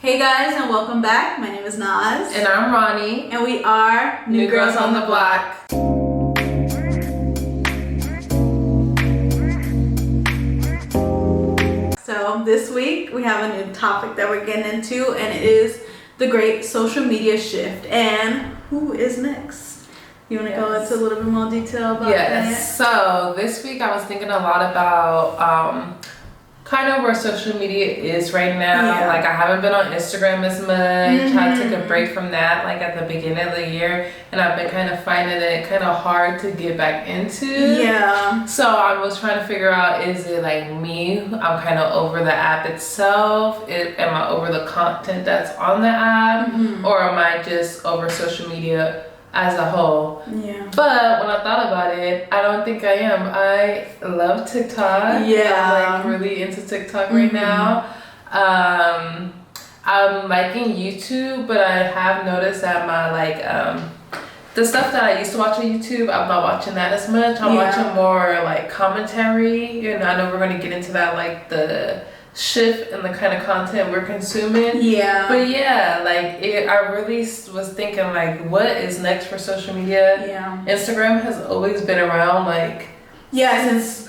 Hey guys, and welcome back. My name is Naz. And I'm Ronnie. And we are New Girls on the Block. So this week we have a new topic that we're getting into, and it is the great social media shift. And who is next? You want to go into a little bit more detail about that? Yes. So this week I was thinking a lot about kind of where social media is right now. Yeah. Like I haven't been on Instagram as much. I took a break from that like at the beginning of the year, and I've been kind of finding it kind of hard to get back into. Yeah. So I was trying to figure out, is it like me? I'm kind of over the app itself. Am I over the content that's on the app? Or am I just over social media as a whole? Yeah. But when I thought about it, I don't think I am. I love TikTok. Yeah. I'm like really into TikTok right now. I'm liking YouTube, but I have noticed that my the stuff that I used to watch on YouTube, I'm not watching that as much. I'm watching more like commentary. I know we're gonna get into that, like the shift in the kind of content we're consuming. Yeah. But yeah, I really was thinking like, what is next for social media? Yeah. Instagram has always been around, since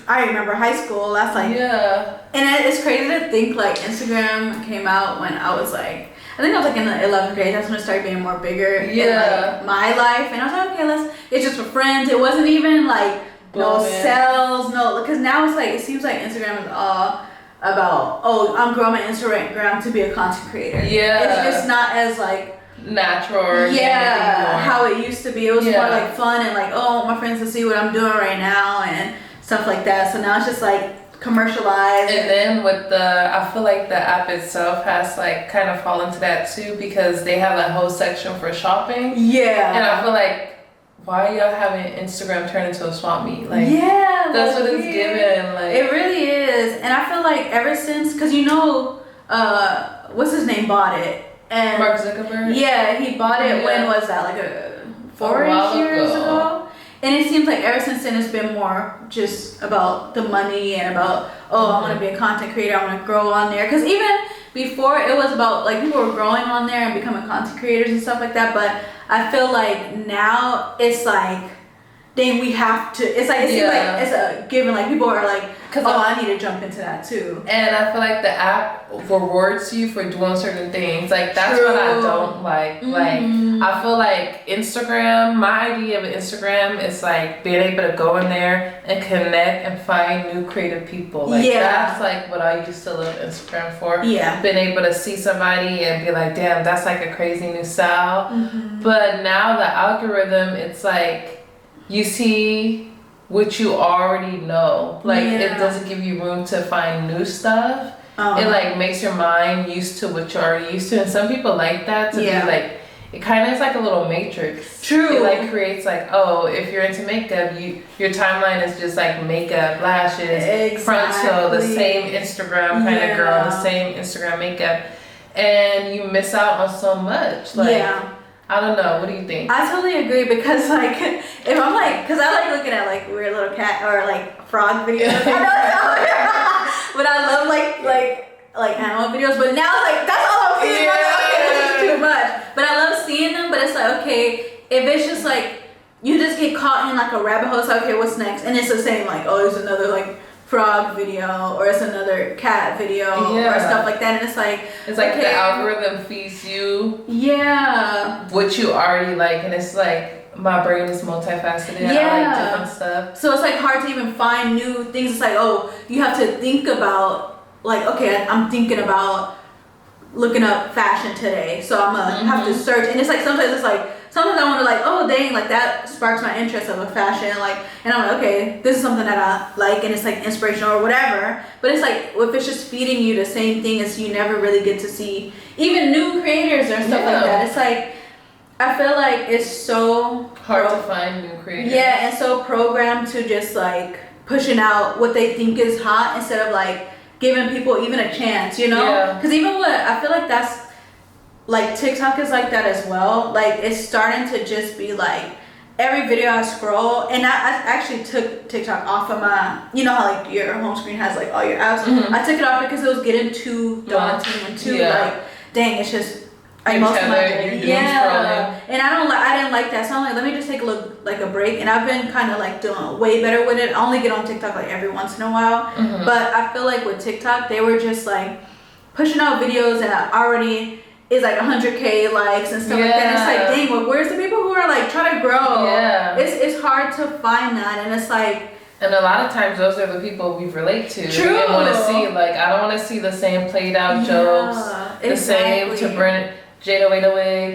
I remember high school. That's and it's crazy to think like Instagram came out when I was I think I was in the 11th grade. That's when it started being more bigger in my life, and I was like, okay, it's just for friends. It wasn't even no sales, because now it's it seems like Instagram is all about, I'm growing my Instagram to be a content creator. Yeah, it's just not as natural or how it used to be. It was more fun and my friends to see what I'm doing right now and stuff like that. So now it's just commercialized. And then with I feel like the app itself has kind of fallen to that too, because they have a whole section for shopping. Yeah. And I feel like, why y'all having Instagram turn into a swap meet? That's what it's given. It really is. And I feel like ever since, because what's his name bought it? And Mark Zuckerberg? Yeah, he bought it. When was that? 4 years ago? And it seems like ever since then it's been more just about the money and about, I want to be a content creator, I want to grow on there. Because even before it was about people were growing on there and becoming content creators and stuff like that. But I feel like now it's dang, we have to. It seems like it's a given. People are I need to jump into that too. And I feel like the app rewards you for doing certain things. That's what I don't like. I feel like Instagram, my idea of Instagram is being able to go in there and connect and find new creative people. That's what I used to love Instagram for. Yeah. Being able to see somebody and be like, damn, that's a crazy new style. But now the algorithm, it's you see what you already know. It doesn't give you room to find new stuff. It makes your mind used to what you're already used to. And some people like that to be it kind of is a little matrix. True. It creates if you're into makeup, your timeline is just makeup, lashes, frontal, the same Instagram kind of girl, the same Instagram makeup. And you miss out on so much. I don't know. What do you think? I totally agree, because if I'm because I looking at weird little cat or frog videos. I know, but I love animal videos. But now that's all I'm seeing. Okay, this is too much. But I love seeing them. But it's okay, if it's just you just get caught in a rabbit hole. It's okay, what's next? And it's the same there's another frog video, or it's another cat video, or stuff like that, and it's it's okay, the algorithm feeds you what you already like, and it's my brain is multifaceted. I like different stuff, so it's hard to even find new things. It's you have to think about I'm thinking about looking up fashion today, so I'm gonna have to search, and it's sometimes I want to dang, that sparks my interest of a fashion, and I'm okay, this is something that I like, and it's inspirational or whatever. But it's if it's just feeding you the same thing, as you never really get to see even new creators or stuff like that. It's I feel it's so hard to find new creators. Yeah, and so programmed to just pushing out what they think is hot, instead of giving people even a chance, because even what I feel that's TikTok is that as well. It's starting to just be every video I scroll, and I actually took TikTok off of my, how your home screen has all your apps. I took it off because it was getting too daunting and too dang, it's just Each most of my other, day. you're doom scrolling. And I didn't like that. So I'm like, let me just take a break. And I've been kind of like doing way better with it. I only get on TikTok like every once in a while. But I feel like with TikTok, they were just like pushing out videos that already is like 100K likes and stuff like that. And it's like, dang, well, where's the people who are like trying to grow? Yeah. It's hard to find that. And it's like, and a lot of times those are the people we relate to. True. We didn't want to see, like, I don't want to see the same played out jokes, the same to Jada Wade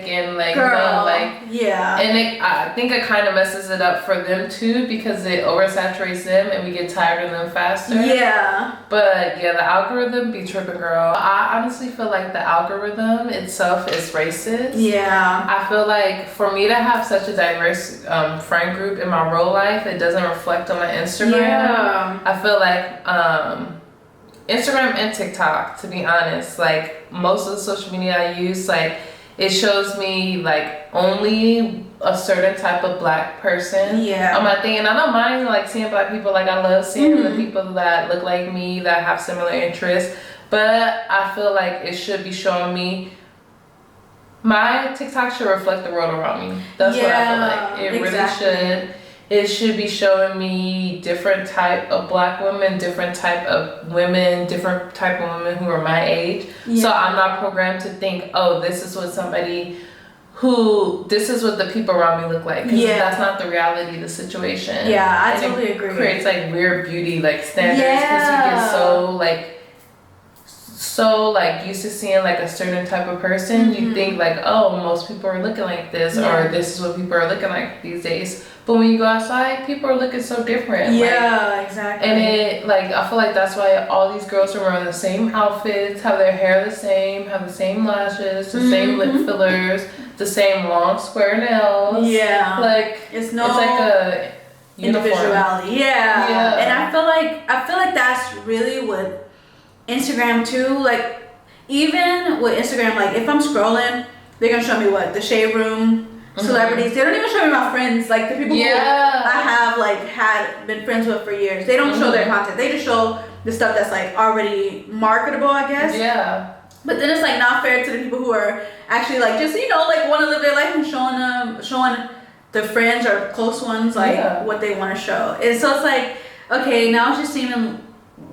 and like, girl, you know, like, yeah. And I think it kind of messes it up for them too because it oversaturates them and we get tired of them faster. Yeah. But yeah, the algorithm be tripping, girl. I honestly feel like the algorithm itself is racist. Yeah. I feel like for me to have such a diverse friend group in my real life, it doesn't reflect on my Instagram. Yeah. I feel like Instagram and TikTok, to be honest, like most of the social media I use, like it shows me like only a certain type of black person on my thing. And I don't mind like seeing black people, like I love seeing the people that look like me, that have similar interests. But I feel like it should be showing me, my TikTok should reflect the world around me. That's what I feel like. It really should. It should be showing me different type of black women, different type of women, different type of women who are my age. So I'm not programmed to think, oh, this is what this is what the people around me look like. Because that's not the reality of the situation. Yeah, I totally agree. It creates like weird beauty like standards because we get so like used to seeing like a certain type of person. You think like, oh, most people are looking like this, or this is what people are looking like these days. But when you go outside, people are looking so different. Yeah, exactly. And it, like, I feel like that's why all these girls are wearing the same outfits, have their hair the same, have the same lashes, the same lip fillers, the same long square nails. Yeah. Like, it's like a individuality. Yeah. And I feel like that's really what Instagram too, like, even with Instagram, like, if I'm scrolling, they're gonna show me what? The Shade Room, celebrities. They don't even show me my friends, like the people who I have like been friends with for years. They don't show their content. They just show the stuff that's like already marketable, I guess. Yeah. But then it's like not fair to the people who are actually like just like want to live their life and showing the friends or close ones like what they want to show. And so it's like, okay, now it's just seeming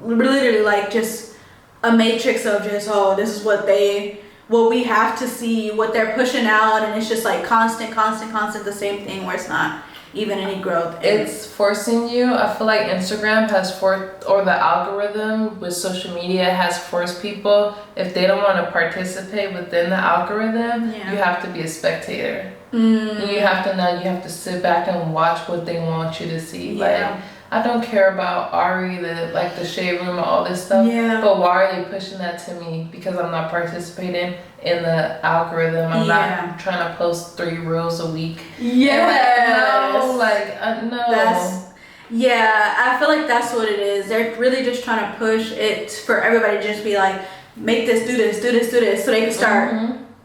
literally like just a matrix of just, oh, this is what we have to see, what they're pushing out, and it's just like constant, the same thing where it's not even any growth. It's forcing you. I feel like Instagram or the algorithm with social media has forced people, if they don't want to participate within the algorithm, you have to be a spectator. And you have to sit back and watch what they want you to see. Like, I don't care about Ari, the Shade Room, all this stuff. But why are they pushing that to me? Because I'm not participating in the algorithm. I'm not trying to post 3 reels a week. No. I feel like that's what it is. They're really just trying to push it for everybody to just be like, make this, do this, so they can start.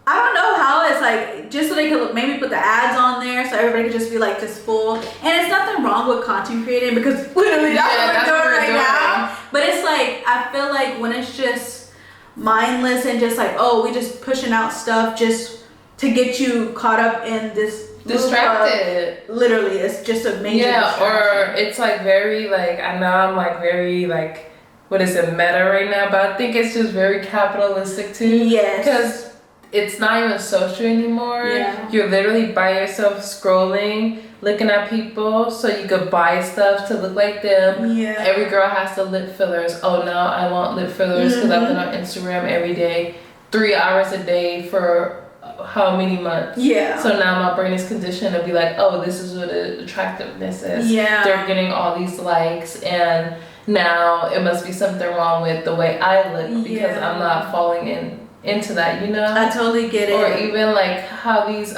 I don't know how it's like, just so they could maybe put the ads on there so everybody could just be like this full. And it's nothing wrong with content creating because literally that's what we're doing right now. But it's like, I feel like when it's just mindless and just like, oh, we just pushing out stuff just to get you caught up in this. Distracted. Literally, it's just a major distraction. Or it's like very like, I know I'm like very like, what is it, meta right now, but I think it's just very capitalistic too. Yes. Because it's not even social anymore. You're literally by yourself scrolling, looking at people so you could buy stuff to look like them. Every girl has the lip fillers. Oh, now I want lip fillers because I've been on Instagram every day, 3 hours a day for how many months. So now my brain is conditioned to be like, oh, this is what attractiveness is. They're getting all these likes, and now it must be something wrong with the way I look because I'm not falling into that, you know? I totally get it. Or even like how these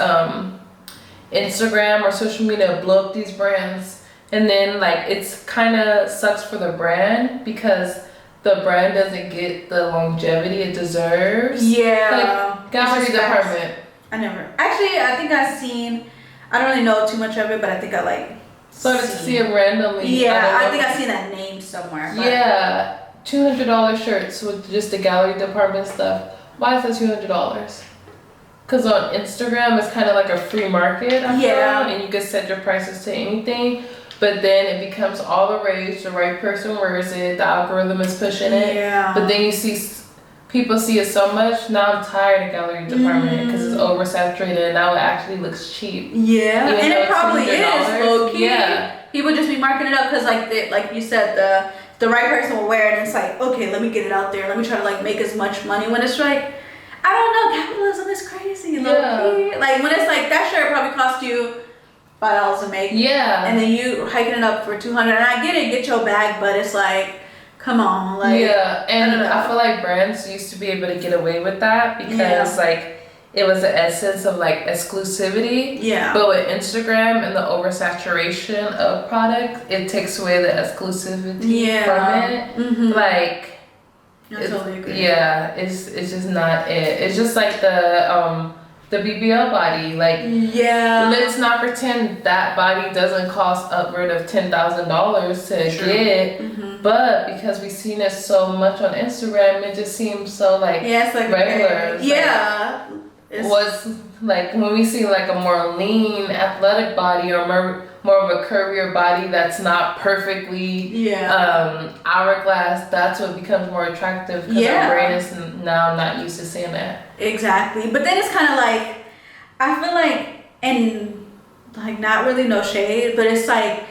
Instagram or social media blow up these brands, and then like it's kind of sucks for the brand because the brand doesn't get the longevity it deserves. Like gallery department. I think I've seen, I don't really know too much of it, but I think I like started to see it randomly. I think I've seen that name somewhere. $200 shirts with just the gallery department stuff. Why is that $200? Because on Instagram, it's kind of like a free market, I feel, and you can set your prices to anything. But then it becomes all the rage. The right person wears it. The algorithm is pushing it. Yeah. But then you see people see it so much. Now I'm tired of gallery department because it's oversaturated and now it actually looks cheap. Yeah, and it probably is low key. Yeah. People just be marking it up because, like you said, the right person will wear it, and it's like, okay, let me get it out there. Let me try to like make as much money. When it's like, I don't know, capitalism is crazy. Low key. Like when it's like that shirt probably cost you $5 to make. Yeah. And then you hiking it up for $200. And I get your bag, but it's like, come on, like. Yeah, and I feel like brands used to be able to get away with that because like it was the essence of like exclusivity. Yeah. But with Instagram and the oversaturation of product, it takes away the exclusivity from it. Mm-hmm. Like. I totally agree. Yeah, it's just not it. It's just like the BBL body. Like, let's not pretend that body doesn't cost upward of $10,000 to get. Mm-hmm. But because we've seen it so much on Instagram, it just seems so like, it's like regular. It's what's like when we see like a more lean athletic body or more of a curvier body that's not perfectly hourglass, that's what becomes more attractive because our brain is now not used to seeing that. Exactly. But then it's kind of like, I feel like, and like not really no shade, but it's like,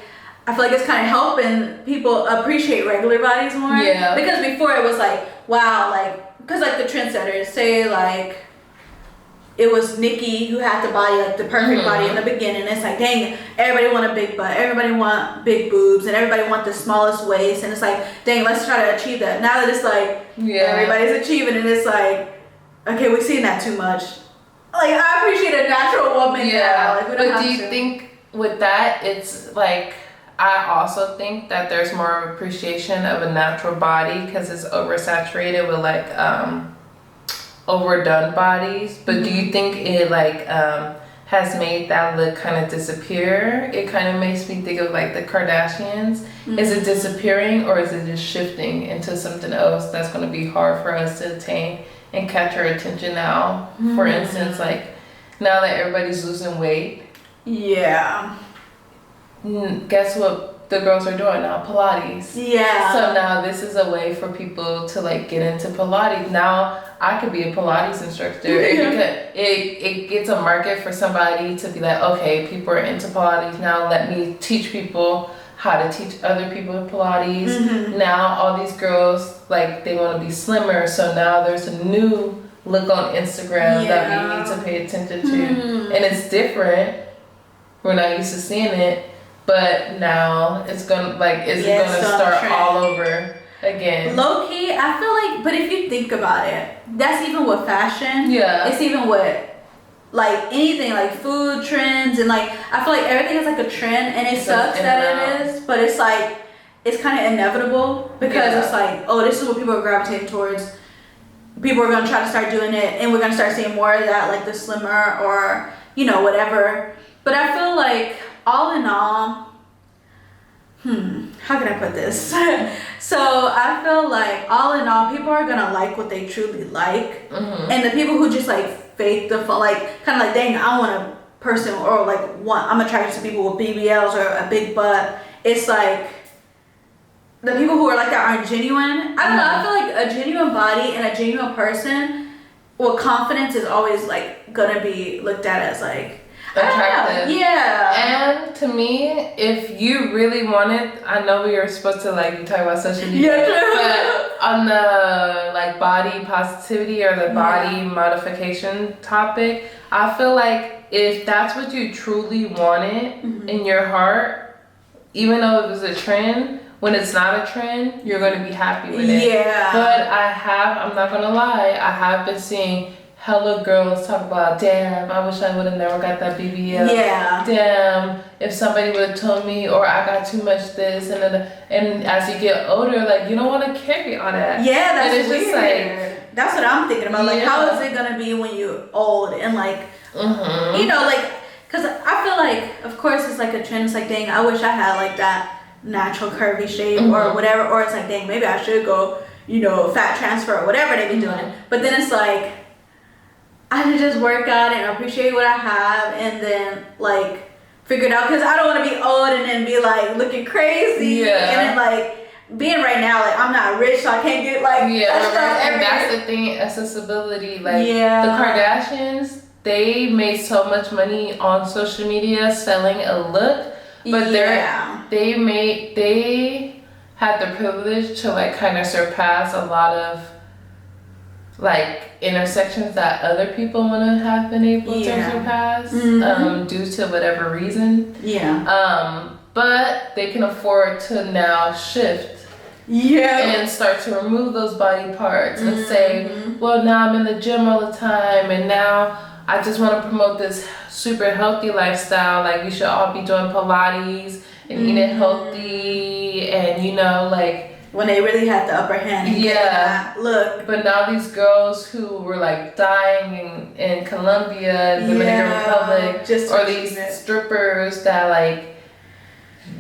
I feel like it's kind of helping people appreciate regular bodies more. Yeah. Because before it was like, wow, like, because like the trendsetters say like, it was Nikki who had the body, like the perfect body in the beginning. It's like, dang, everybody want a big butt, everybody want big boobs, and everybody want the smallest waist. And it's like, dang, let's try to achieve that. Now that it's like, everybody's achieving, and it's like, okay, we've seen that too much. Like, I appreciate a natural woman now. Like, but do you think with that, it's like, I also think that there's more appreciation of a natural body because it's oversaturated with like, overdone bodies, but do you think it like has made that look kind of disappear? It kind of makes me think of like the Kardashians. Is it disappearing or is it just shifting into something else that's going to be hard for us to attain and catch our attention now? For instance, like now that everybody's losing weight, guess what the girls are doing now? Pilates. Yeah. So now this is a way for people to like get into Pilates. Now I could be a Pilates instructor. It gets a market for somebody to be like, okay, people are into Pilates now. Let me teach people how to teach other people Pilates. Now all these girls like they want to be slimmer. So now there's a new look on Instagram that we need to pay attention to, and it's different. We're not used to seeing it. But now it's gonna gonna start all over again. Low key, I feel like, but if you think about it, that's even with fashion. Yeah. It's even with like anything like food trends and like I feel like everything is like a trend and it sucks that it is, but it's like it's kind of inevitable because it's like, oh, this is what people are gravitating towards. People are gonna try to start doing it, and we're gonna start seeing more of that, like the slimmer or whatever. But I feel like, all in all, how can I put this? So I feel like all in all, people are gonna like what they truly like, and the people who just like fake the like kind of like, dang, I want a person or like I'm attracted to people with BBLs or a big butt. It's like the people who are like that aren't genuine. I don't know. I feel like a genuine body and a genuine person with confidence is always like gonna be looked at as like attractive. Yeah. And to me, if you really wanted, I know we were supposed to like be talking about social media, but on the like body positivity or the body modification topic, I feel like if that's what you truly wanted in your heart, even though it was a trend, when it's not a trend, you're going to be happy with it. Yeah. But I'm not going to lie, I have been seeing hella girls talk about, damn, I wish I would have never got that BBL. Yeah. Damn, if somebody would have told me, or I got too much this, and as you get older, like, you don't want to carry all that. Yeah, that's weird. Just like, that's what I'm thinking about. Like, how is it going to be when you're old and like, like, because I feel like, of course, it's like a trend. It's like, dang, I wish I had like that natural curvy shape or whatever. Or it's like, dang, maybe I should go fat transfer or whatever they be doing. But then it's like, I can just work out and appreciate what I have, and then like figure it out, because I don't want to be old and then be like looking crazy. Yeah. And then like being right now, like I'm not rich, so I can't get like and that's the thing, accessibility. Like the Kardashians, they made so much money on social media selling a look, but they had the privilege to like kind of surpass a lot of like intersections that other people wouldn't have been able to surpass due to whatever reason. But they can afford to now shift and start to remove those body parts and say, well, now I'm in the gym all the time, and now I just want to promote this super healthy lifestyle. Like we should all be doing Pilates and eating healthy, and like when they really had the upper hand. Look. But now these girls who were like dying in Colombia, Dominican Republic, or these strippers that like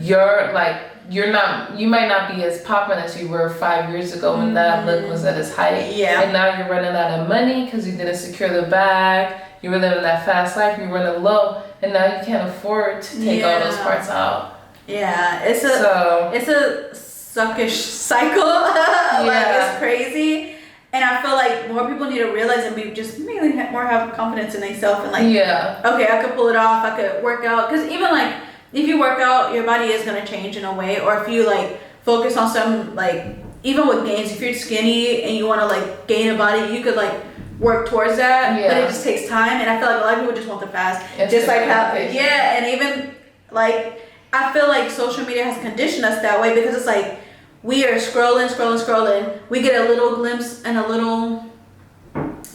you might not be as popular as you were 5 years ago when that look was at its height. And now you're running out of money because you didn't secure the bag. You were living that fast life. You were running low, and now you can't afford to take all those parts out. It's a suckish cycle. Like it's crazy, and I feel like more people need to realize and be just mainly more have confidence in themselves and like okay, I could pull it off, I could work out, because even like if you work out, your body is going to change in a way. Or if you like focus on some, like even with gains, if you're skinny and you want to like gain a body, you could like work towards that, but it just takes time. And I feel like a lot of people just want the fast, just like how and even like I feel like social media has conditioned us that way, because it's like we are scrolling. We get a little glimpse and a little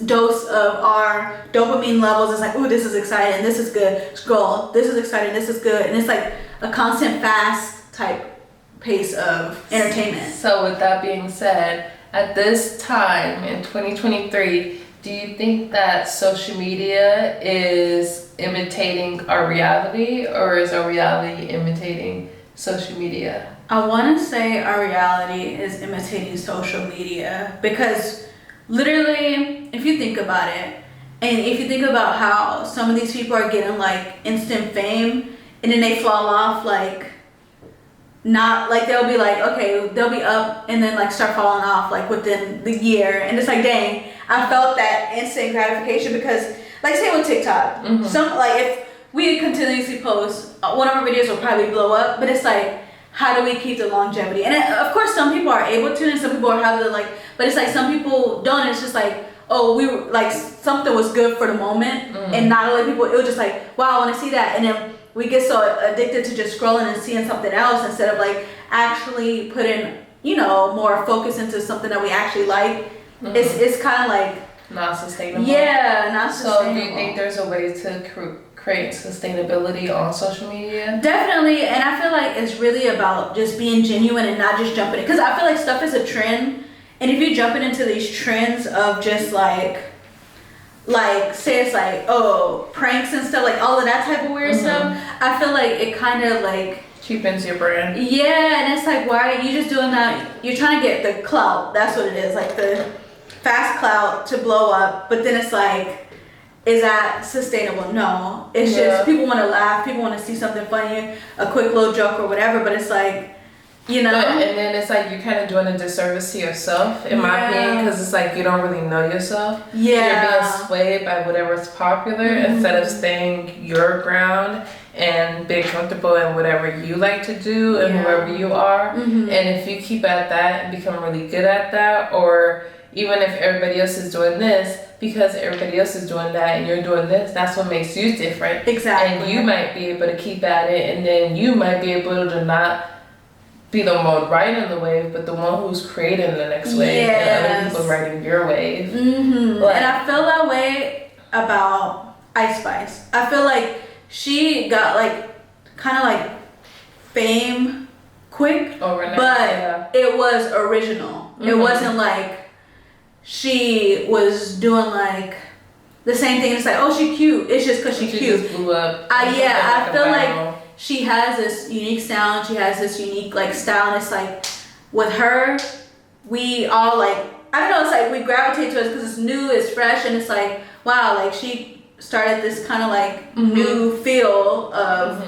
dose of our dopamine levels. It's like, ooh, this is exciting, this is good. Scroll, this is exciting, this is good. And it's like a constant fast type pace of entertainment. So with that being said, at this time in 2023, do you think that social media is imitating our reality, or is our reality imitating social media? I want to say our reality is imitating social media, because literally, if you think about it, and if you think about how some of these people are getting like instant fame, and then they fall off, like not like they'll be like, okay, they'll be up and then like start falling off like within the year, and it's like, dang, I felt that instant gratification. Because like say with TikTok, some like if we continuously post, one of our videos will probably blow up, but it's like, how do we keep the longevity? And of course some people are able to, and some people have the like, but it's like some people don't. It's just like, oh, we were like, something was good for the moment, and not a lot of people, it was just like, wow, I want to see that. And then we get so addicted to just scrolling and seeing something else, instead of like actually putting more focus into something that we actually like. It's kind of like not sustainable. Not sustainable. So do you think there's a way to create sustainability on social media? Definitely. And I feel like it's really about just being genuine and not just jumping in, because I feel like stuff is a trend, and if you're jumping into these trends of just like say it's like, oh, pranks and stuff, like all of that type of weird stuff, I feel like it kind of like cheapens your brand. And it's like, why are you just doing that? You're trying to get the clout. That's what it is, like the fast clout to blow up. But then it's like, is that sustainable? No. It's just people want to laugh, people want to see something funny, a quick little joke or whatever, but it's like, and then it's like you're kind of doing a disservice to yourself, in my opinion, because it's like you don't really know yourself. You're being swayed by whatever's popular instead of staying your ground and being comfortable in whatever you like to do and whoever you are. And if you keep at that and become really good at that, or even if everybody else is doing this, because everybody else is doing that and you're doing this, that's what makes you different. Exactly. And you might be able to keep at it, and then you might be able to not be the one riding the wave, but the one who's creating the next wave, and other people riding your wave. And I feel that way about Ice Spice. I feel like she got like kind of like fame quick, overnight, but it was original. It wasn't like she was doing like the same thing. It's like, oh, she cute. It's just because she cute. Just blew up. I feel like she has this unique sound. She has this unique like style, and it's like with her, we all like, I don't know, it's like we gravitate to it because it's new, it's fresh, and it's like, wow, like she started this kind of like new feel of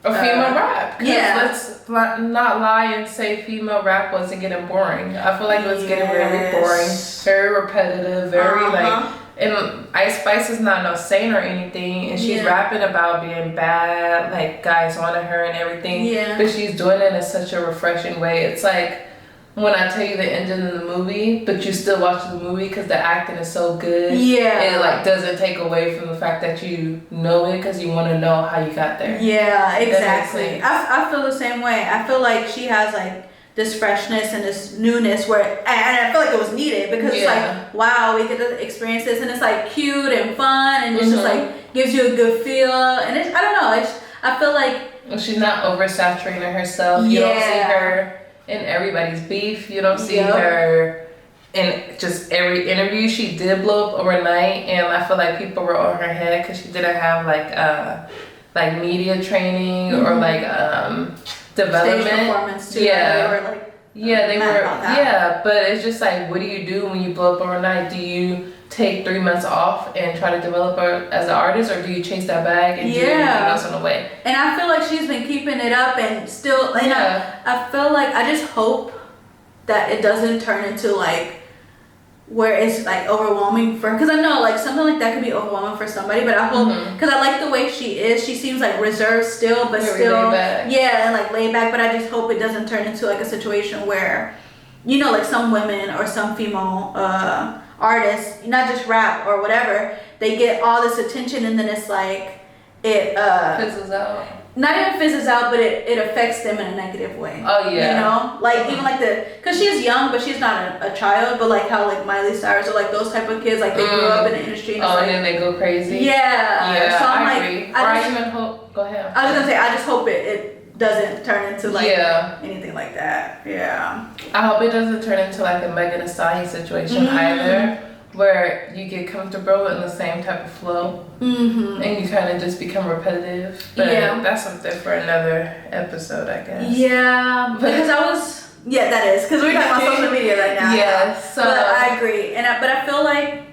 a female rap. Yeah. Let's not lie and say female rap wasn't getting boring. I feel like it was getting very boring, very repetitive, very like. And Ice Spice is not no saint or anything, and she's rapping about being bad, like guys wanted her and everything. Yeah. But she's doing it in such a refreshing way. It's like when I tell you the ending of the movie, but you still watch the movie because the acting is so good. Yeah. It like doesn't take away from the fact that you know it because you want to know how you got there. Yeah, exactly. I feel the same way. I feel like she has like this freshness and this newness where, and I feel like it was needed because it's like, wow, we get to experience this, and it's like cute and fun, and it's just like gives you a good feel, and it's, I don't know, it's, I feel like she's not oversaturating herself. You don't see her in everybody's beef. You don't see her in just every interview. She did blow up overnight, and I feel like people were on her head because she didn't have like media training or like development. Stage performance too. Yeah. They were like, they were. Yeah, but it's just like, what do you do when you blow up overnight? Do you take 3 months off and try to develop as an artist, or do you chase that bag and do everything else on the way? And I feel like she's been keeping it up and still, you know, I feel like I just hope that it doesn't turn into like where it's like overwhelming for, because I know like something like that could be overwhelming for somebody, but I hope, because I like the way she is, she seems like reserved still, but very still laid back. and like laid back, but I just hope it doesn't turn into like a situation where, you know, like some women or some female artists, not just rap or whatever, they get all this attention and then it's like it fizzles out. Not even fizzles out, but it affects them in a negative way. Oh yeah. You know, like even like because she's young, but she's not a child. But like how like Miley Cyrus or like those type of kids, like they grew up in the industry. And and then they go crazy. Yeah. So I'm I like, agree. I even hope. Go ahead. I was gonna say, I just hope it doesn't turn into like anything like that. Yeah. I hope it doesn't turn into like a Megan Thee Stallion situation either, where you get comfortable in the same type of flow and you kind of just become repetitive. But that's something for another episode, I guess. Yeah, because that is because we're talking about social media right now. Yes. So but I agree, but I feel like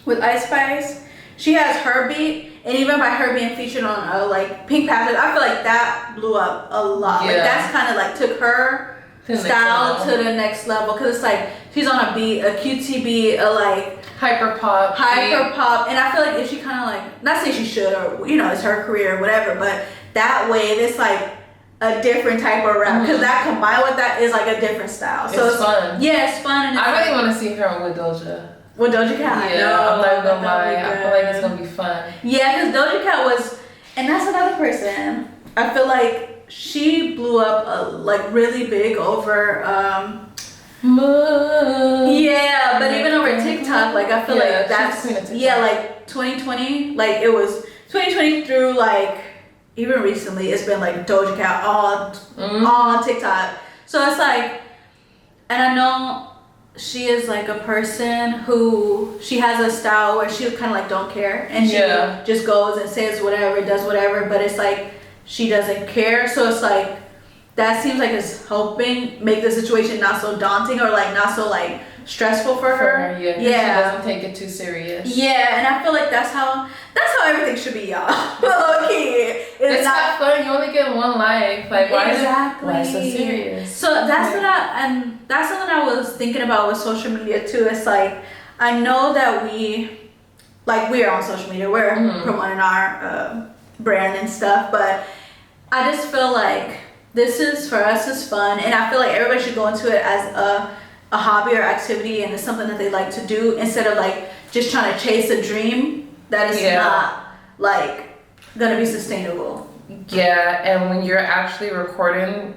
with Ice Spice, she has her beat, and even by her being featured on like Pink Panthers, I feel like that blew up a lot. Like that's kind of like took her style to the next level, because it's like she's on a beat, a QT beat, a like hyper pop, and I feel like if she kind of like, not say she should, or you know, it's her career or whatever, but that way it's like a different type of rap, because that combined with that is like a different style. So it's fun. Yeah, it's fun. And I really want to see her with Doja. With Doja Cat. Yeah, I'm not gonna lie. I feel like it's gonna be fun. Yeah, because Doja Cat was, and that's another person. I feel like she blew up like really big over but even over TikTok, like I feel like that's like 2020, like it was 2020 through like even recently it's been like Doja Cat all on TikTok. So it's like, and I know she is like a person who, she has a style where she kind of like don't care, and she just goes and says whatever, does whatever, but it's like she doesn't care. So it's like, that seems like it's helping make the situation not so daunting or like not so like stressful for her. She doesn't take it too serious. Yeah, and I feel like that's how everything should be, y'all. Okay, it's not fun. You only get one life. Like why is it so serious? So that's what that's something I was thinking about with social media too. It's like, I know that we are on social media, we're promoting our brand and stuff, but I just feel like this is, for us, is fun, and I feel like everybody should go into it as a hobby or activity, and it's something that they like to do, instead of like just trying to chase a dream that is not like gonna be sustainable. Yeah, and when you're actually recording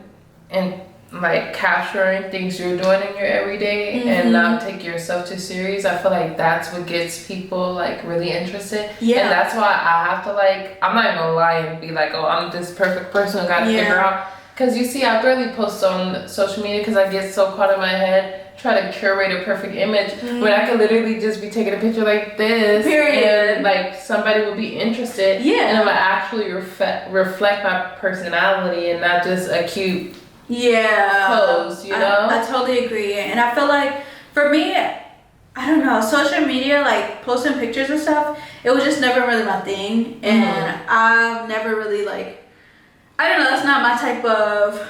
and like capturing things you're doing in your everyday and not take yourself too serious, I feel like that's what gets people like really interested. And that's why I have to like, I'm not even gonna lie and be like, oh, I'm this perfect person who gotta figure out, because you see, I barely post on social media because I get so caught in my head trying to curate a perfect image when I could literally just be taking a picture like this, and like somebody will be interested, and it will actually reflect my personality and not just a cute pose, you know? I totally agree. And I feel like for me, I don't know, social media, like posting pictures and stuff, it was just never really my thing. And I've never really like, I don't know, that's not my type of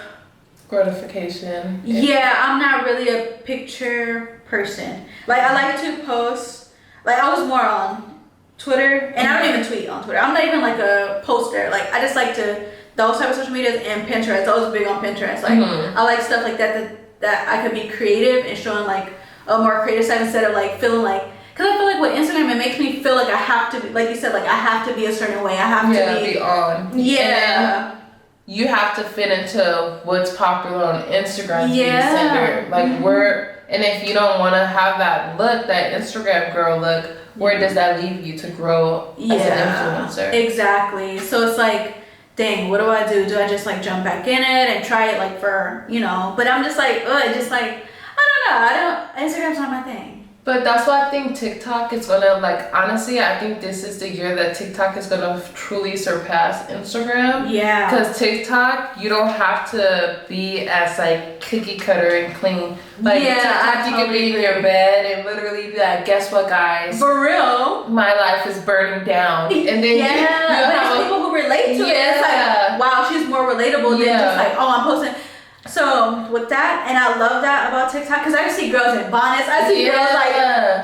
gratification. Yeah, I'm not really a picture person. Like I like to post, like I was more on Twitter, and I don't even tweet on Twitter. I'm not even like a poster. Like I just like to, those type of social medias, and Pinterest. I was big on Pinterest. Like I like stuff like that I could be creative and showing like a more creative side instead of like feeling like, because I feel like with Instagram it makes me feel like I have to be, like you said, like I have to be a certain way. I have to be on. Yeah. You have to fit into what's popular on Instagram to be centered. Like and if you don't want to have that look, that Instagram girl look, where does that leave you to grow as an influencer? Exactly. So it's like, dang, what do I do? Do I just like jump back in it and try it like for, but I'm just like, just like, I don't know. Instagram's not my thing. But that's why I think TikTok is gonna, like, honestly, I think this is the year that TikTok is gonna truly surpass Instagram. Yeah. Because TikTok, you don't have to be as, like, cookie cutter and clean. Like, TikTok, you can be in your bed and literally be like, guess what, guys? For real. My life is burning down. And then you have people who relate to it. It's like, wow, she's more relatable than just like, oh, I'm posting. So with that, and I love that about TikTok, because I see girls in bonnets. I see girls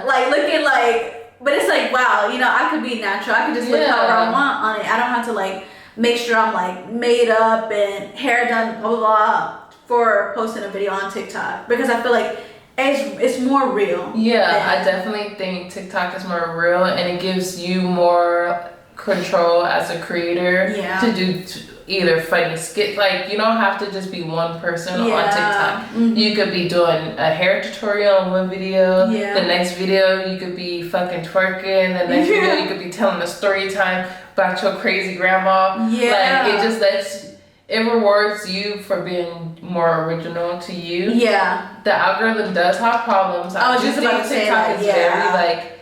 like looking like, but it's like, wow, I could be natural. I could just look however I want on it. I don't have to like make sure I'm like made up and hair done, blah blah blah, for posting a video on TikTok, because I feel like it's more real. I definitely think TikTok is more real, and it gives you more control as a creator to do either funny skit, like you don't have to just be one person on TikTok. You could be doing a hair tutorial in one video, the next video you could be fucking twerking, the next video you could be telling a story time about your crazy grandma. Like it just it rewards you for being more original to you. The algorithm does have problems. I was just about to say that. Is very like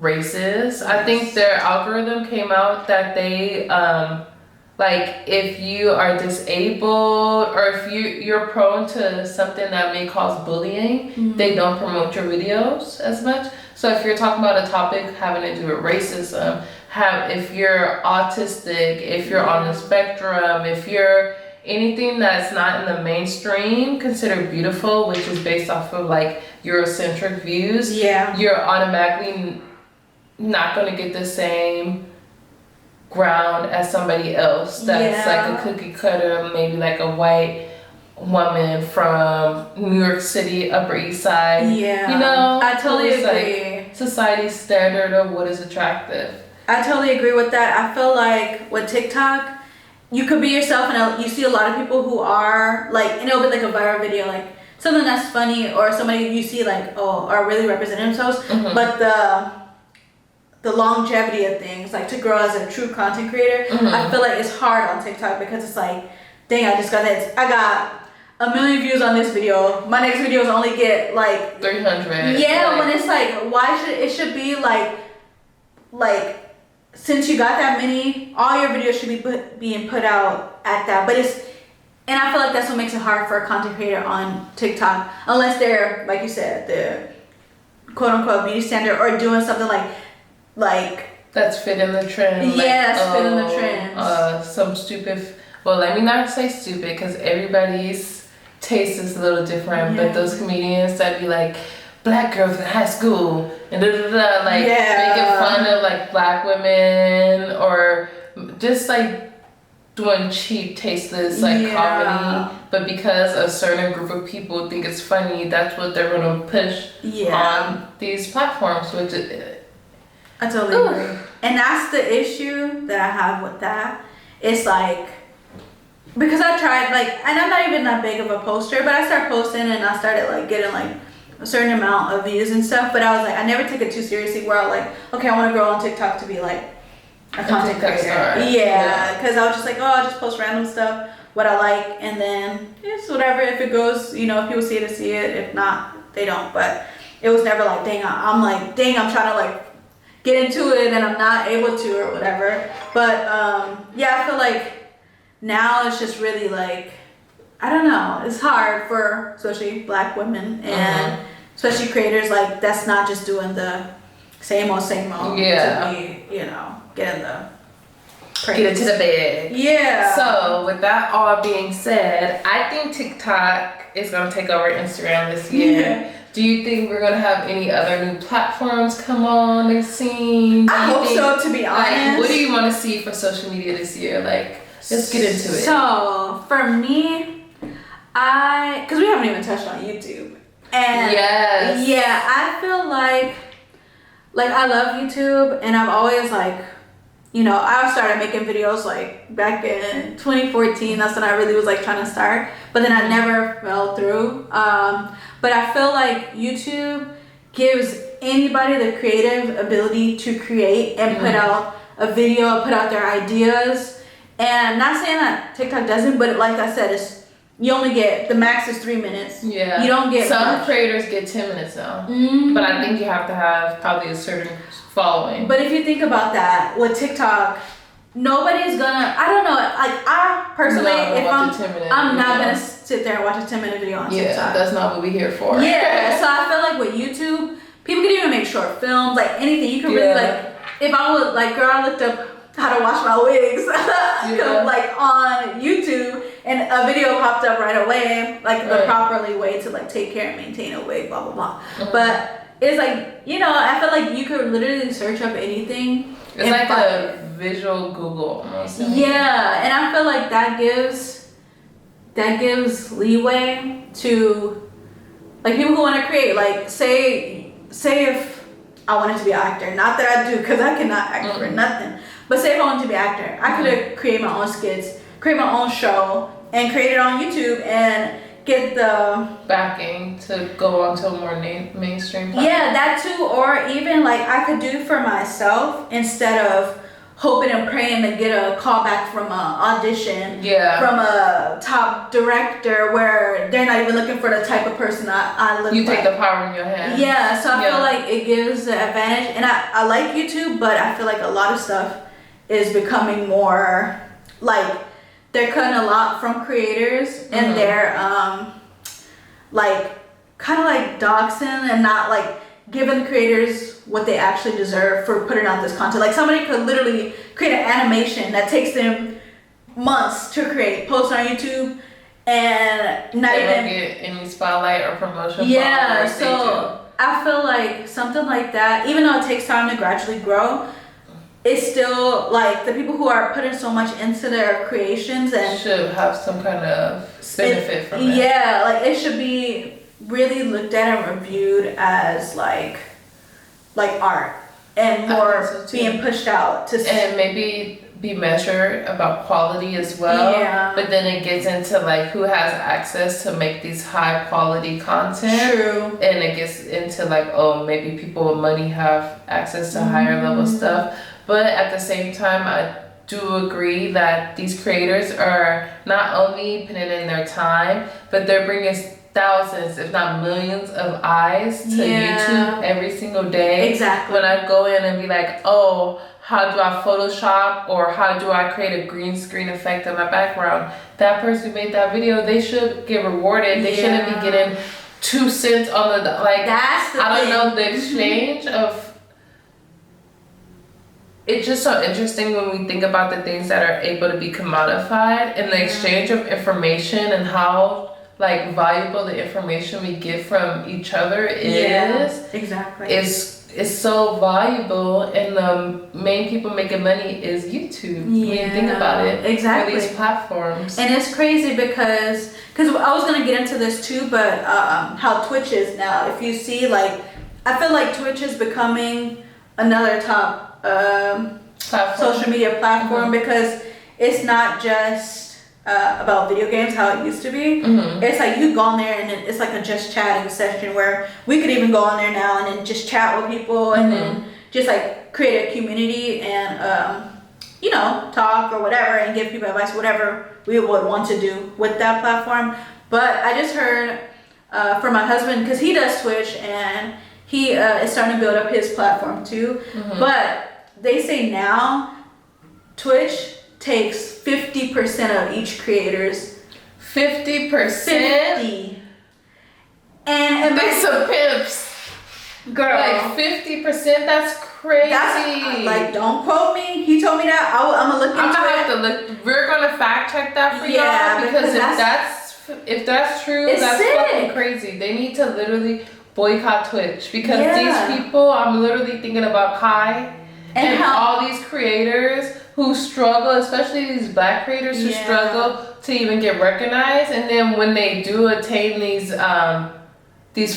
racist. I think their algorithm came out that they like if you are disabled or if you're prone to something that may cause bullying, they don't promote your videos as much. So if you're talking about a topic having to do with racism, if you're autistic, if you're on the spectrum, if you're anything that's not in the mainstream considered beautiful, which is based off of like Eurocentric views, you're automatically not going to get the same ground as somebody else that's like a cookie cutter, maybe like a white woman from New York City, Upper East Side. I totally agree. Like society's standard of what is attractive. I totally agree with that. I feel like with TikTok, you could be yourself, and you see a lot of people who are like, and it'll be like a viral video, like something that's funny, or somebody you see like, are really representing themselves, but the longevity of things, like to grow as a true content creator, I feel like it's hard on TikTok, because it's like, dang, I got 1 million views on this video. My next videos only get like 300. When it's like, why should be like since you got that many, all your videos should be being put out at that. But and I feel like that's what makes it hard for a content creator on TikTok, unless they're, like you said, the quote unquote beauty standard, or doing something like that's fitting the trend. That's fitting the trends. Some stupid. Well, let me not say stupid, because everybody's taste is a little different. But those comedians that be like, black girls in high school and making fun of like black women, or just like doing cheap, tasteless like comedy, but because a certain group of people think it's funny, that's what they're gonna push on these platforms, which I totally agree. And that's the issue that I have with that. It's like, because I tried, like, and I'm not even that big of a poster, but I started posting and I started like getting like a certain amount of views and stuff, but I was like, I never took it too seriously, where I was like, okay, I want to grow on TikTok to be like a content creator. Because I was just like, I'll just post random stuff, what I like, and then it's whatever. If it goes, if people see it, see it. If not, they don't. But it was never like, I'm trying to like get into it and I'm not able to, or whatever. But I feel like now it's just really like, I don't know. It's hard for especially Black women and especially creators. Like that's not just doing the same old Yeah. to be, you know, getting the praise. Get it to the bag. Yeah. So with that all being said, I think TikTok is gonna take over Instagram this year. Yeah. Do you think we're gonna have any other new platforms come on the scene? I hope so, to be honest. Like, what do you want to see for social media this year? Like, let's get into it. So for me, because we haven't even touched on YouTube, and yes, yeah, I feel like I love YouTube, and I've always like, you know, I started making videos like back in 2014. That's when I really was like trying to start, but then I never fell through. But I feel like YouTube gives anybody the creative ability to create and put out a video, put out their ideas. And not saying that TikTok doesn't, but like I said, you only get, the max is 3 minutes. Yeah. You don't get some much. creators get 10 minutes now. Mm-hmm. But I think you have to have probably a certain following. But if you think about that, with TikTok, nobody's gonna, I don't know, like I personally, I'm not gonna sit there and watch a 10-minute video on TikTok. Yeah, that's not what we're here for. Yeah, so I feel like with YouTube, people can even make short films, like anything. You can really like, if I was like, girl, I looked up how to wash my wigs like on YouTube, and a video popped up right away, like the properly way to like take care and maintain a wig, blah blah blah. But it's like, you know, I feel like you could literally search up anything. It's like a visual Google almost. Yeah, and I feel like that gives leeway to like people who want to create. Like say if I wanted to be an actor, not that I do because I cannot act for nothing. But say if I wanted to be an actor, I could have created my own skits, create my own show, and create it on YouTube and get the backing to go on to a more mainstream platform. Yeah, that too. Or even like I could do for myself instead of hoping and praying to get a call back from an audition from a top director where they're not even looking for the type of person I look like. You take the power in your hands. Yeah, so I feel like it gives the advantage. And I like YouTube, but I feel like a lot of stuff is becoming more like they're cutting a lot from creators and they're like kind of like doxing and not like giving creators what they actually deserve for putting out this content. Like somebody could literally create an animation that takes them months to create, post on YouTube, and not they even don't get any spotlight or promotion. Yeah, so I feel like something like that, even though it takes time to gradually grow, it's still like the people who are putting so much into their creations and should have some kind of benefit from it. Yeah, like it should be really looked at and reviewed as like art and more being pushed out to and maybe be measured about quality as well. Yeah. But then it gets into like who has access to make these high quality content. True. And it gets into like, oh, maybe people with money have access to higher level stuff. But at the same time, I do agree that these creators are not only putting in their time, but they're bringing thousands, if not millions of eyes to YouTube every single day. Exactly. When I go in and be like, oh, how do I Photoshop or how do I create a green screen effect in my background? That person who made that video, they should get rewarded. They shouldn't be getting 2 cents on the, like, that's the I thing. don't know, the exchange of, it's just so interesting when we think about the things that are able to be commodified and the exchange of information and how like valuable the information we get from each other is. Exactly. Is so valuable, and the main people making money is YouTube. When you think about it, exactly. For these platforms, and it's crazy because I was gonna get into this too, but how Twitch is now. If you see, like, I feel like Twitch is becoming another top social media platform because it's not just about video games how it used to be. It's like you go on there and it's like a just chatting session where we could even go on there now and then just chat with people and then just like create a community and you know, talk or whatever and give people advice, whatever we would want to do with that platform. But I just heard from my husband, because he does Twitch and he is starting to build up his platform too. But they say now Twitch takes 50% of each creator's 50%. 50. And They some pimps. Girl. Like 50%, that's crazy. That's, like, don't quote me. He told me that. I'm gonna look into it. I'm gonna have to look. We're gonna fact check that for y'all because if that's true, that's sick. fucking crazy. They need to literally boycott Twitch because these people. I'm literally thinking about Kai and all these creators who struggle, especially these black creators who struggle to even get recognized, and then when they do attain these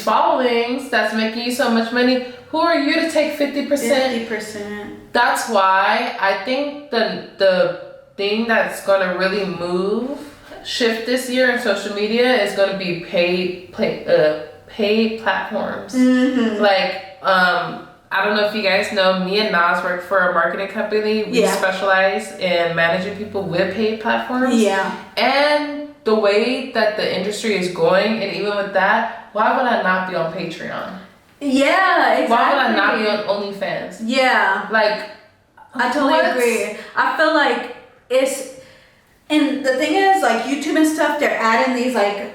followings that's making you so much money, who are you to take 50%? 50%. That's why I think the thing that's gonna really shift this year in social media is gonna be paid platforms. Mm-hmm. Like, I don't know if you guys know, me and Nas work for a marketing company. We specialize in managing people with paid platforms. Yeah. And the way that the industry is going, and even with that, why would I not be on Patreon? Yeah, exactly. Why would I not be on OnlyFans? Yeah. Like, I totally agree. I feel like and the thing is, like, YouTube and stuff, they're adding these, like,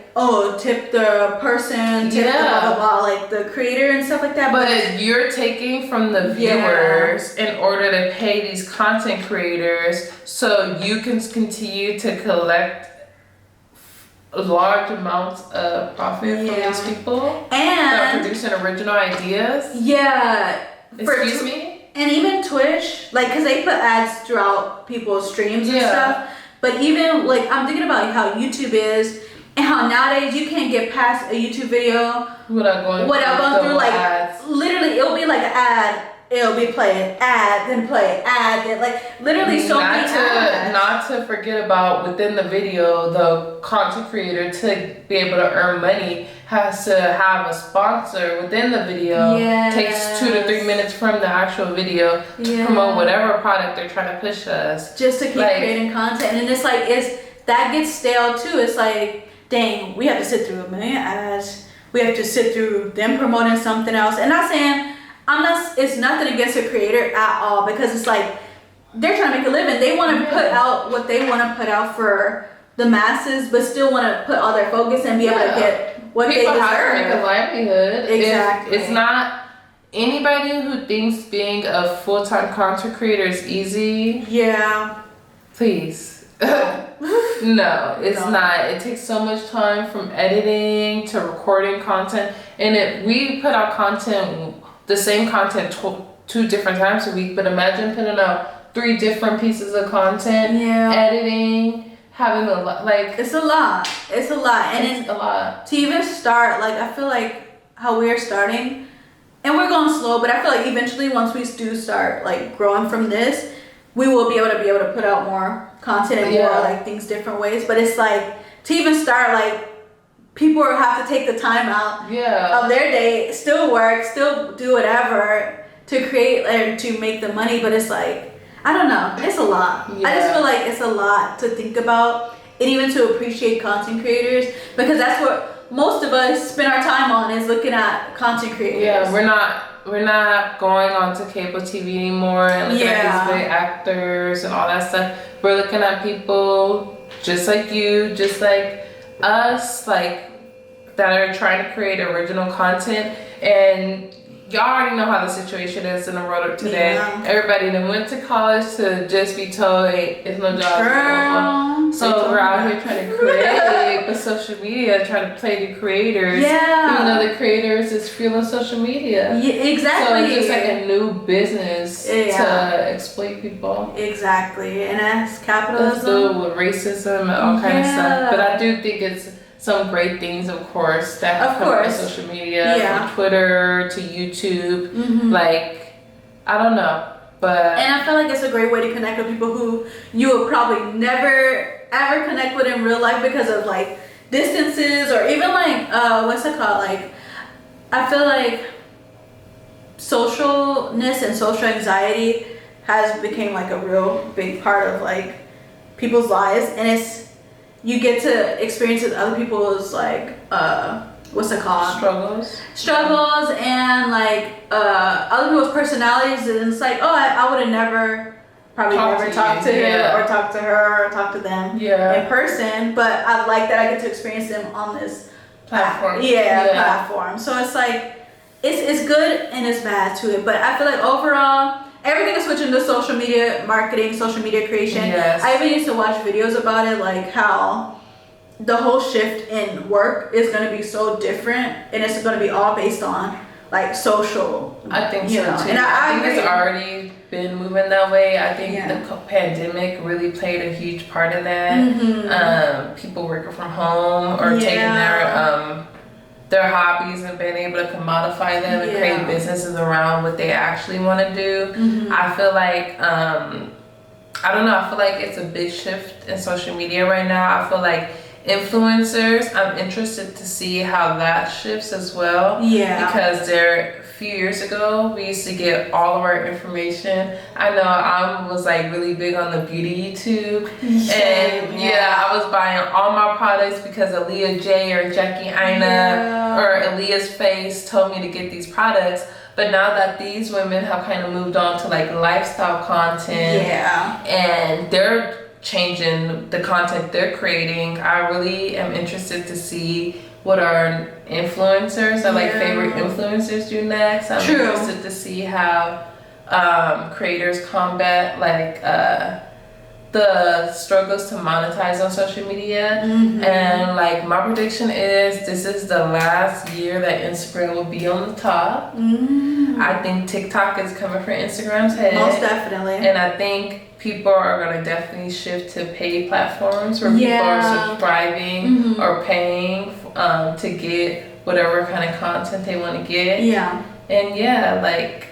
tip the person, tip the blah, blah, blah, like, the creator and stuff like that. But you're taking from the viewers in order to pay these content creators so you can continue to collect large amounts of profit from these people that are producing original ideas. Yeah. Excuse me? And even Twitch, like, because they put ads throughout people's streams and stuff. But even, like, I'm thinking about how YouTube is and how nowadays you can't get past a YouTube video without going through like, ads. Literally, it'll be like an ad. It'll be playing ad, then play ad, then like literally so many ads. Not to forget about within the video, the content creator to be able to earn money has to have a sponsor within the video. Takes 2 to 3 minutes from the actual video to promote whatever product they're trying to push us. Just to keep creating content, and it's like that gets stale too. It's like, dang, we have to sit through a million ads. We have to sit through them promoting something else, and not saying. It's nothing against a creator at all, because it's like they're trying to make a living. They want to put out what they want to put out for the masses, but still want to put all their focus and be able to get what they deserve. People have to make a livelihood. Exactly. It's not anybody who thinks being a full-time content creator is easy. Yeah. Please. No, it's not. It takes so much time from editing to recording content, and we put out content. The same content 2 different times a week, but imagine putting out 3 different pieces of content, editing, having a lot, like it's a lot, and it's a lot to even start. Like, I feel like how we're starting, and we're going slow, but I feel like eventually once we do start like growing from this, we will be able to put out more content and more like things different ways. But it's like to even start, like, people have to take the time out of their day, still work, still do whatever to create and to make the money. But it's like, I don't know, it's a lot. I just feel like it's a lot to think about, and even to appreciate content creators, because that's what most of us spend our time on, is looking at content creators. Yeah, we're not going on to cable TV anymore and looking at these big actors and all that stuff. We're looking at people just like you, just like us, like, that are trying to create original content. And y'all already know how the situation is in the world today. Everybody that went to college to just be told, hey, it's no job. Girl, so we're out here trying to create, but social media trying to play the creators. Even though the creators is fueling social media. Exactly. So it's just like a new business to exploit people. Exactly. And that's capitalism. Let's do it with racism and all kind of stuff. But I do think it's some great things, of course, that have come on social media, from Twitter to YouTube. Like, I don't know, but... And I feel like it's a great way to connect with people who you would probably never, ever connect with in real life because of, like, distances, or even, like, what's it called? Like, I feel like socialness and social anxiety has become, like, a real big part of, like, people's lives, and you get to experience with other people's, like, what's it called? Struggles and, like, other people's personalities, and it's like, oh, I would have never probably never talk to yeah. her or talk to her or talk to them in person, but I like that I get to experience them on this platform. Platform. So it's like it's good and it's bad to it, but I feel like overall everything is switching to social media marketing, social media creation. Yes. I even used to watch videos about it, like how the whole shift in work is going to be so different, and it's going to be all based on like social. I think so too. And I think it's already been moving that way. I think the pandemic really played a huge part of that. People working from home or taking their hobbies and being able to commodify them and create businesses around what they actually want to do. I feel like I don't know, I feel like it's a big shift in social media right now. I feel like influencers, I'm interested to see how that shifts as well. Because a few years ago, we used to get all of our information. I know I was like really big on the beauty YouTube. And I was buying all my products because Aaliyah J or Jackie Aina or Aaliyah's Face told me to get these products. But now that these women have kind of moved on to like lifestyle content and they're changing the content they're creating, I really am interested to see what our influencers, our like favorite influencers do next. I'm interested to see how creators combat like the struggles to monetize on social media. And like my prediction is this is the last year that Instagram will be on the top. I think TikTok is coming for Instagram's head. Most definitely. And I think people are going to definitely shift to paid platforms where people are subscribing or paying to get whatever kind of content they want to get. And like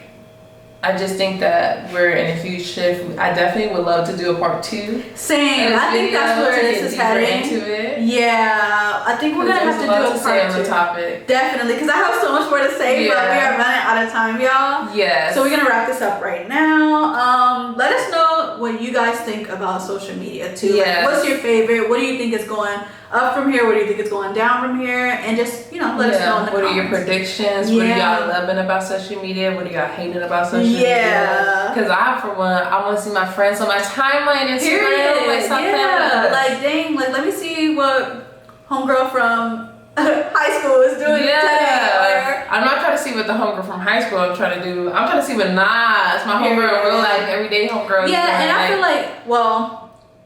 I just think that we're in a huge shift. I definitely would love to do a part 2. Same. I think that's where this is heading. Into it. I think we're gonna have to do a part 2 on the topic. Definitely, because I have so much more to say, but we are running out of time, y'all. So we're gonna wrap this up right now. Let us know what you guys think about social media too. Like, what's your favorite? What do you think is going up from here? What do you think is going down from here? And just let us know in the comments. What are your predictions? What are y'all loving about social media? What are y'all hating about social media? Because for one, I want to see my friends on my timeline Instagram. Like dang, like let me see what homegirl from high school is doing today. I'm not trying to see what the homegirl from high school I'm trying to do. I'm trying to see what Nas, my homegirl, real life, everyday homegirl. And I feel like,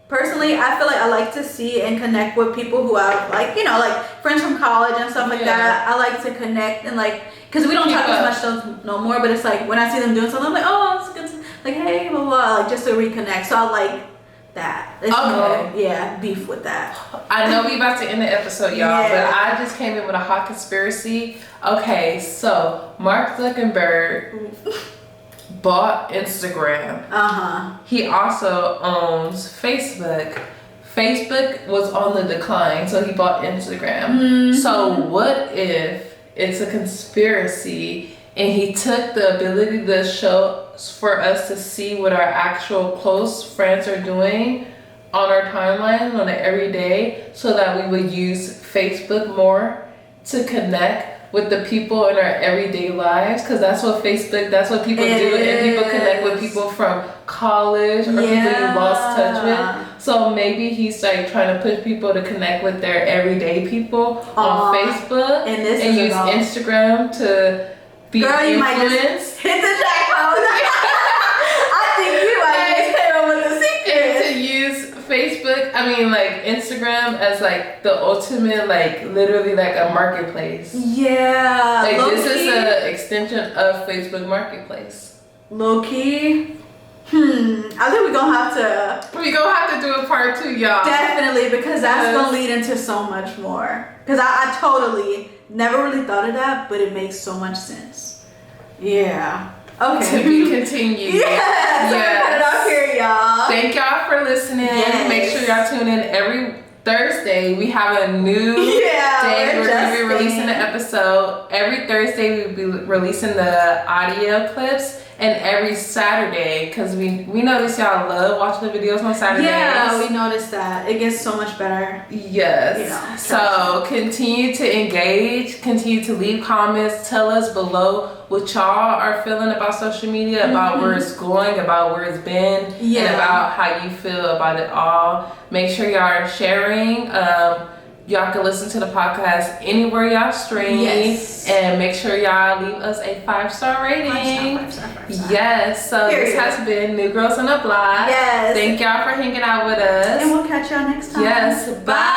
personally, I feel like I like to see and connect with people who have like friends from college and stuff like that. I like to connect and like, because we don't talk as much no more, but it's like when I see them doing something, I'm like, oh, it's good to, like, hey, blah, blah, like just to reconnect. So I like that. It's no, beef with that. I know we about to end the episode, y'all, but I just came in with a hot conspiracy. Okay, so Mark Zuckerberg bought Instagram. He also owns Facebook. Facebook was on the decline, so he bought Instagram. So what if it's a conspiracy and he took the ability to show for us to see what our actual close friends are doing on our timeline on an everyday, so that we would use Facebook more to connect with the people in our everyday lives, because that's what people do, and people connect with people from college or people you lost touch with. So maybe he's like trying to push people to connect with their everyday people on Facebook and use Instagram to be influenced. You might just hit the jackpot. I think you might just came up with the secret. And to use Facebook, like Instagram as like the ultimate, like literally like a marketplace. Like this is an extension of Facebook Marketplace. Low key. I think we're gonna have to do a part 2, y'all. Definitely, because that's gonna lead into so much more. Because I totally never really thought of that, but it makes so much sense. Okay. To be continued. So we're cut it off here, y'all. Thank y'all for listening. Make sure y'all tune in every Thursday. We have a new day. We're going to be releasing an episode. Every Thursday we'll be releasing the audio clips, and every Saturday, because we notice y'all love watching the videos on Saturdays. Yeah, we noticed that. It gets so much better. Yes. You know, so continue to engage, continue to leave comments, tell us below what y'all are feeling about social media, about where it's going, about where it's been, and about how you feel about it all. Make sure y'all are sharing. Y'all can listen to the podcast anywhere y'all stream. Yes. And make sure y'all leave us a 5-star rating. 5-star. Yes. So this has been New Girls on the Block. Yes. Thank y'all for hanging out with us. And we'll catch y'all next time. Yes. Bye.